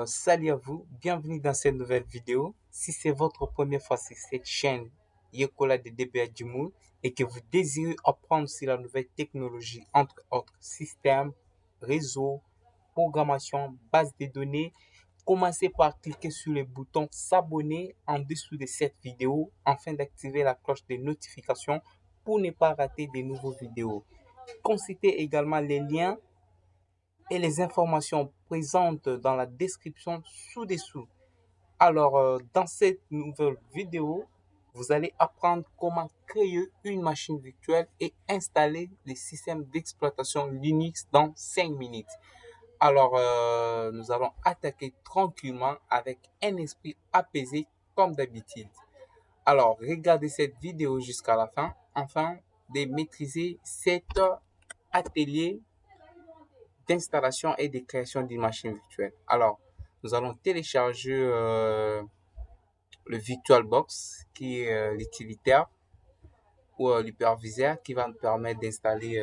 Salut à vous, bienvenue dans cette nouvelle vidéo. Si c'est votre première fois sur cette chaîne Yekola de DBA Djimoul et que vous désirez apprendre sur la nouvelle technologie, entre autres systèmes, réseaux, programmation, base de données, commencez par cliquer sur le bouton s'abonner en dessous de cette vidéo afin d'activer la cloche de notification pour ne pas rater de nouvelles vidéos. Consultez également les liens et les informations présentes dans la description sous-dessous. Dans cette nouvelle vidéo, vous allez apprendre comment créer une machine virtuelle et installer les systèmes d'exploitation Linux dans 5 minutes. Nous allons attaquer tranquillement avec un esprit apaisé comme d'habitude. Regardez cette vidéo jusqu'à la fin afin de maîtriser cet atelier d'installation et de création d'une machine virtuelle. Nous allons télécharger le VirtualBox qui est l'utilitaire ou l'hyperviseur qui va nous permettre d'installer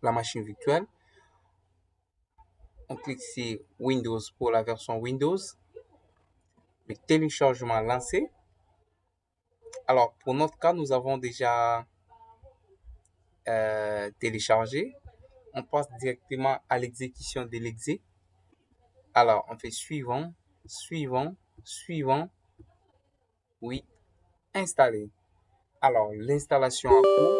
la machine virtuelle. On clique sur Windows pour la version Windows. Le téléchargement lancé. Pour notre cas, nous avons déjà téléchargé. On passe directement à l'exécution de l'exé. On fait suivant, suivant, suivant. Oui, installer. L'installation en cours.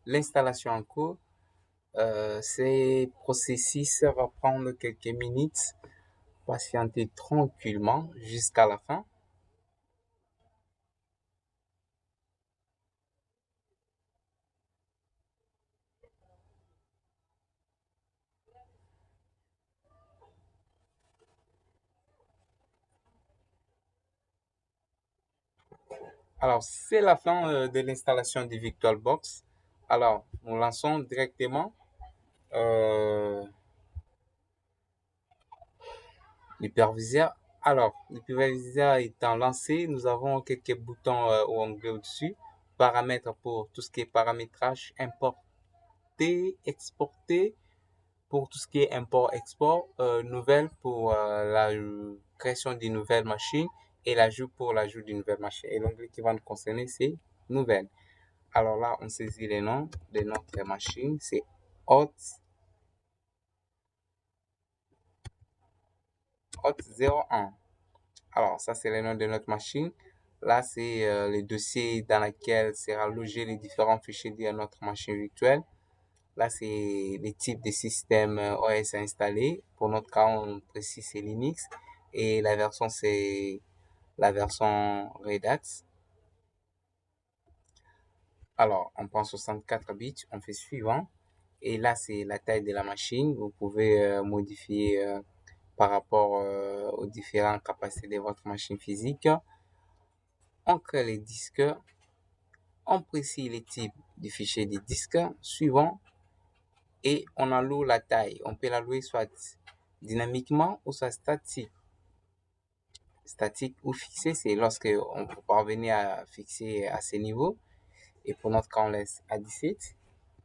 L'installation en cours, ce processus va prendre quelques minutes. Patienter tranquillement jusqu'à la fin. C'est la fin de l'installation du VirtualBox. Nous lançons directement l'hyperviseur. L'hyperviseur étant lancé, nous avons quelques boutons ou onglets au-dessus. Paramètres pour tout ce qui est paramétrage, importer, exporter, pour tout ce qui est import-export, nouvelle pour la création d'une nouvelle machine et l'ajout pour l'ajout d'une nouvelle machine. Et l'onglet qui va nous concerner, c'est nouvelle. On saisit les noms de notre machine, c'est hot 01. Ça, c'est le nom de notre machine. Là, c'est le dossier dans lequel sera logé les différents fichiers liés à notre machine virtuelle. Là, c'est les types de systèmes OS à installer. Pour notre cas, on précise c'est Linux. Et la version, c'est la version Red Hat. On prend 64 bits, on fait suivant. Et là, c'est la taille de la machine. Vous pouvez modifier par rapport aux différentes capacités de votre machine physique. On crée les disques. On précise les types du fichier des disques suivant. Et on alloue la taille. On peut l'allouer soit dynamiquement ou soit statique. Statique ou fixé, c'est lorsque on peut parvenir à fixer à ce niveau. Et pour notre cas, on laisse à 17.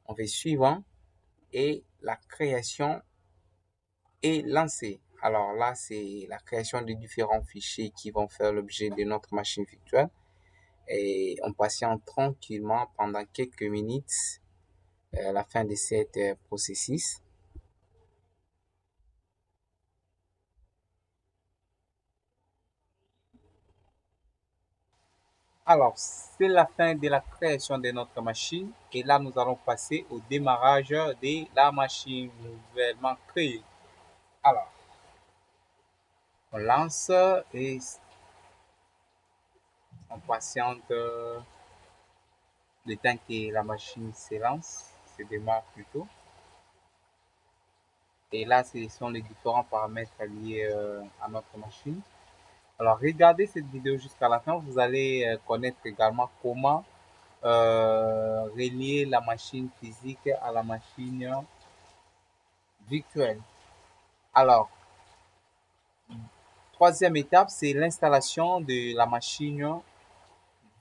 On fait suivant et la création est lancée. Là, c'est la création de différents fichiers qui vont faire l'objet de notre machine virtuelle. Et on patiente tranquillement pendant quelques minutes la fin de cette processus. C'est la fin de la création de notre machine et là, nous allons passer au démarrage de la machine nouvellement créée. On lance et on patiente le temps que la machine se lance, se démarre plutôt. Et là, ce sont les différents paramètres liés à notre machine. Regardez cette vidéo jusqu'à la fin, vous allez connaître également comment relier la machine physique à la machine virtuelle. Troisième étape, c'est l'installation de la machine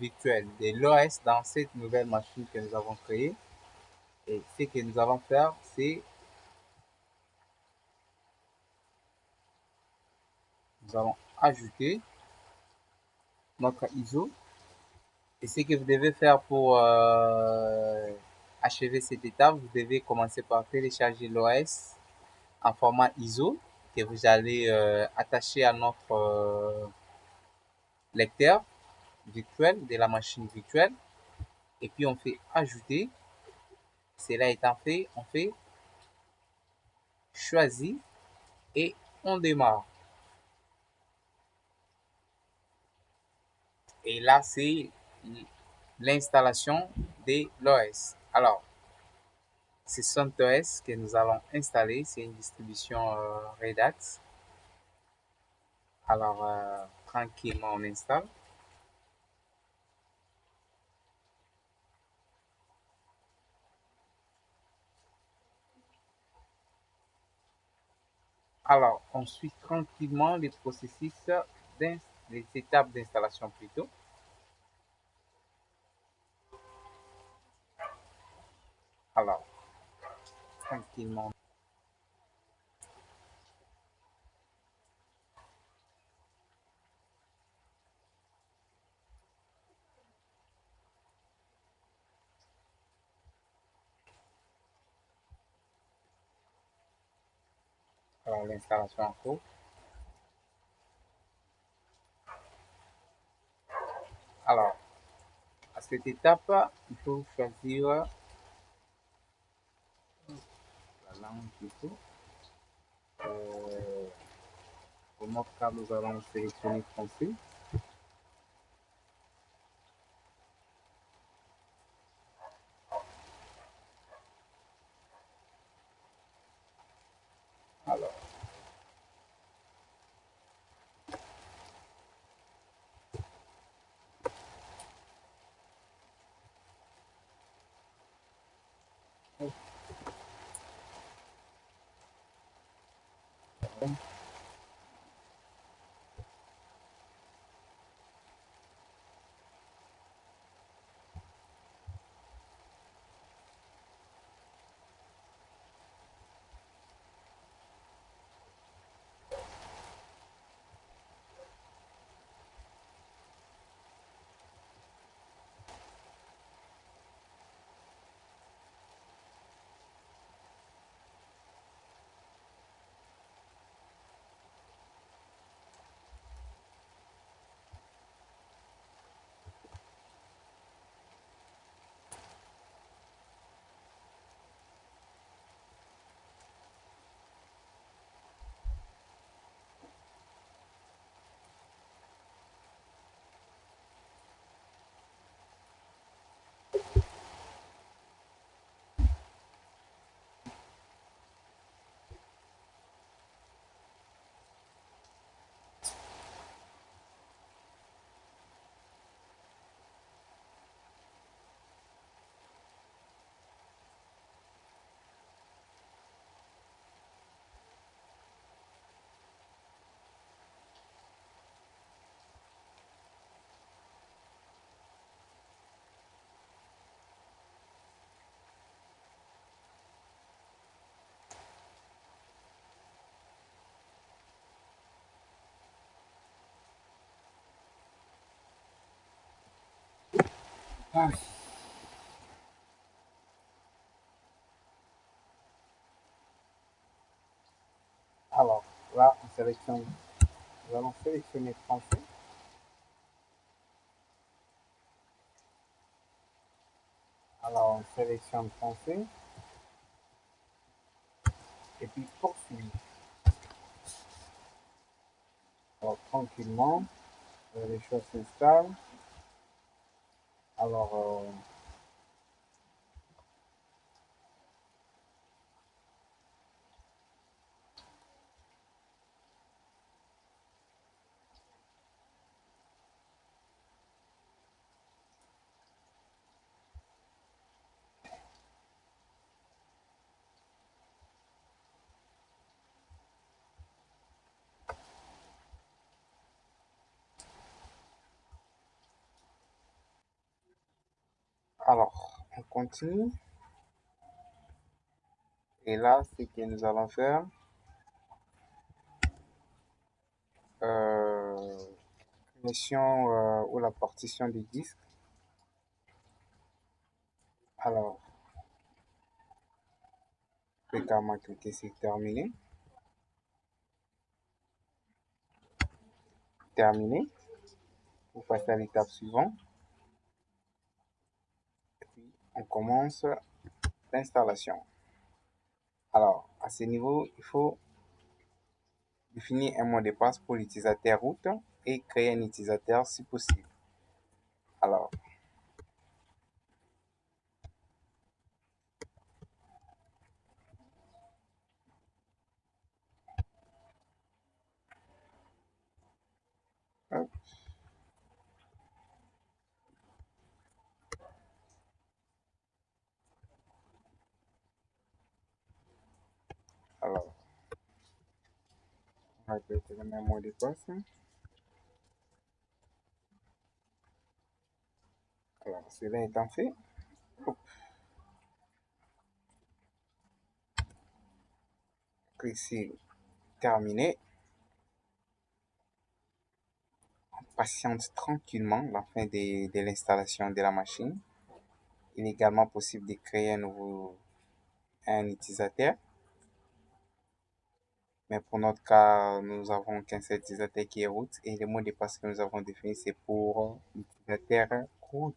virtuelle de l'OS dans cette nouvelle machine que nous avons créée. Et ce que nous allons faire, c'est nous allons ajouter notre ISO. Et ce que vous devez faire pour achever cette étape, vous devez commencer par télécharger l'OS en format ISO que vous allez attacher à notre lecteur virtuel de la machine virtuelle. Et puis on fait ajouter. Cela étant fait, on fait choisir et on démarre. Et là, c'est l'installation de l'OS. Alors, c'est CentOS que nous allons installer. C'est une distribution Red Hat. Alors, tranquillement, on installe. Alors, on suit tranquillement les processus, les étapes d'installation plutôt. Alors, tranquillement. Alors, l'installation en cours. Alors, à cette étape, il faut choisir la langue plutôt. Euh, pour notre cas, nous allons sélectionner français. Alors, ah, alors là, on sélectionne, nous allons sélectionner français. Alors, on sélectionne français et puis poursuivre. Alors, tranquillement, les choses s'installent. Alors, Alors, on continue. Et là, ce que nous allons faire, euh, mission ou la partition du disque. Alors, fréquemment cliquer sur terminer. Terminé. Vous passez à l'étape suivante. Puis, on commence l'installation. Alors, à ce niveau, il faut définir un mot de passe pour l'utilisateur route et créer un utilisateur si possible. Alors, hop, alors, on va répéter le même mot de passe. Alors, cela étant fait, hop, clique sur terminer. On patiente tranquillement la fin de l'installation de la machine. Il est également possible de créer un utilisateur. Mais pour notre cas, nous avons qu'un seul utilisateur qui est root et le mot de passe que nous avons défini, c'est pour l'utilisateur root.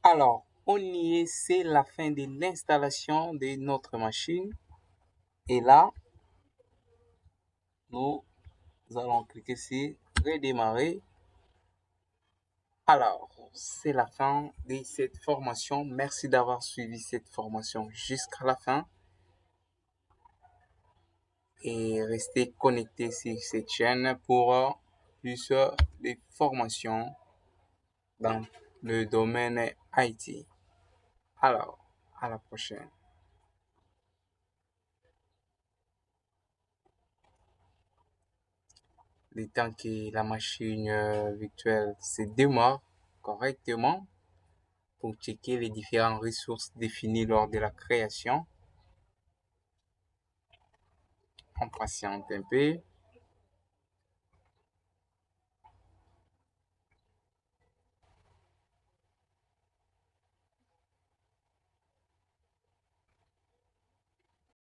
Alors, on y est, c'est la fin de l'installation de notre machine. Et là, nous allons cliquer sur redémarrer. Alors, c'est la fin de cette formation. Merci d'avoir suivi cette formation jusqu'à la fin. Et restez connectés sur cette chaîne pour plus de formations dans le domaine IT. Alors, à la prochaine. Le temps que la machine virtuelle se démarre correctement pour checker les différentes ressources définies lors de la création. On patiente un peu.